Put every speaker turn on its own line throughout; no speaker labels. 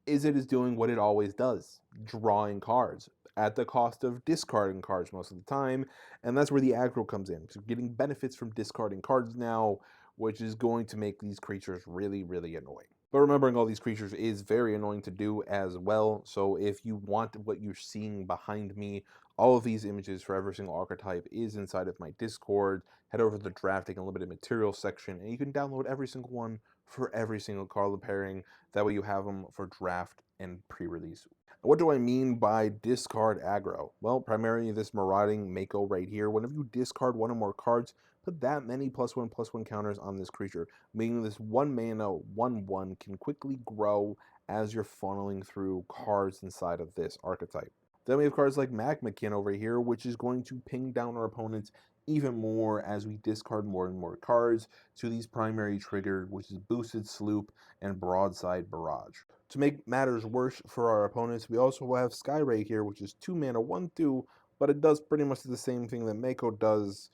Izzet is doing what it always does, drawing cards at the cost of discarding cards most of the time, and that's where the aggro comes in. So getting benefits from discarding cards now, which is going to make these creatures really, really annoying. But remembering all these creatures is very annoying to do as well. So if you want what you're seeing behind me, all of these images for every single archetype is inside of my Discord. Head over to the drafting and limited materials section, and you can download every single one for every single card pairing. That way you have them for draft and pre-release. What do I mean by discard aggro? Well, primarily this marauding Mako right here. Whenever you discard one or more cards, put that many +1/+1 counters on this creature, meaning this 1 mana 1/1 can quickly grow as you're funneling through cards inside of this archetype. Then we have cards like Magmakin over here, which is going to ping down our opponents even more as we discard more and more cards to these primary triggers, which is Boosted Sloop and Broadside Barrage. To make matters worse for our opponents, we also have Skyray here, which is 2 mana 1/2, but it does pretty much the same thing that Mako does,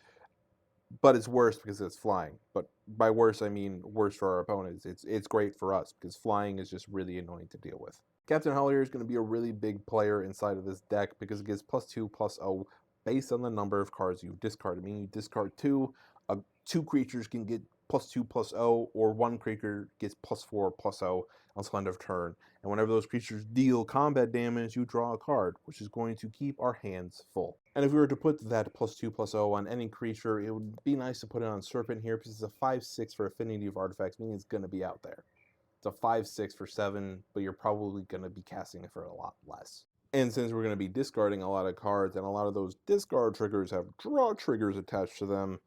but it's worse because it's flying. But by worse, I mean worse for our opponents. It's great for us because flying is just really annoying to deal with. Captain Hollier is going to be a really big player inside of this deck because it gives +2/+0 based on the number of cards you discard. I mean, you discard two creatures can get +2/+0, or one creature gets +4/+0 on end of turn. And whenever those creatures deal combat damage, you draw a card, which is going to keep our hands full. And if we were to put that +2/+0 on any creature, it would be nice to put it on Serpent here because it's a 5/6 for affinity of artifacts, meaning it's going to be out there. It's a 5/6 for 7, but you're probably going to be casting it for a lot less. And since we're going to be discarding a lot of cards, and a lot of those discard triggers have draw triggers attached to them,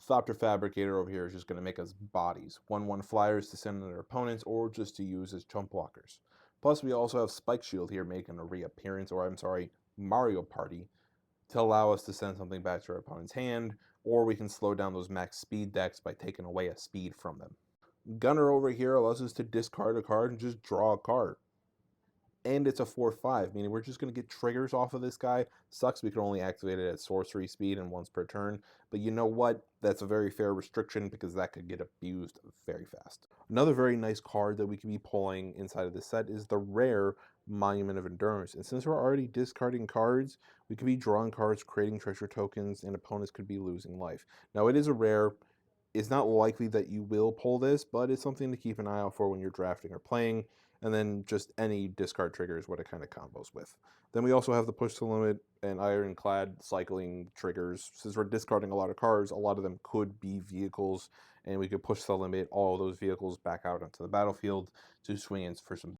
Thopter Fabricator over here is just going to make us bodies. 1/1 flyers to send to their opponents, or just to use as chump blockers. Plus, we also have Spike Shield here making a reappearance, or I'm sorry, Mario Party, to allow us to send something back to our opponent's hand, or we can slow down those max speed decks by taking away a speed from them. Gunner over here allows us to discard a card and just draw a card. And it's a 4/5, meaning we're just going to get triggers off of this guy. Sucks we can only activate it at sorcery speed and once per turn, but you know what? That's a very fair restriction because that could get abused very fast. Another very nice card that we can be pulling inside of this set is the rare Monument of Endurance. And since we're already discarding cards, we could be drawing cards, creating treasure tokens, and opponents could be losing life. Now, it is a rare. It's not likely that you will pull this, but it's something to keep an eye out for when you're drafting or playing. And then just any discard trigger is what it kind of combos with. Then we also have the Push to Limit and Ironclad cycling triggers. Since we're discarding a lot of cards, a lot of them could be vehicles, and we could push the limit all of those vehicles back out onto the battlefield to swing in for some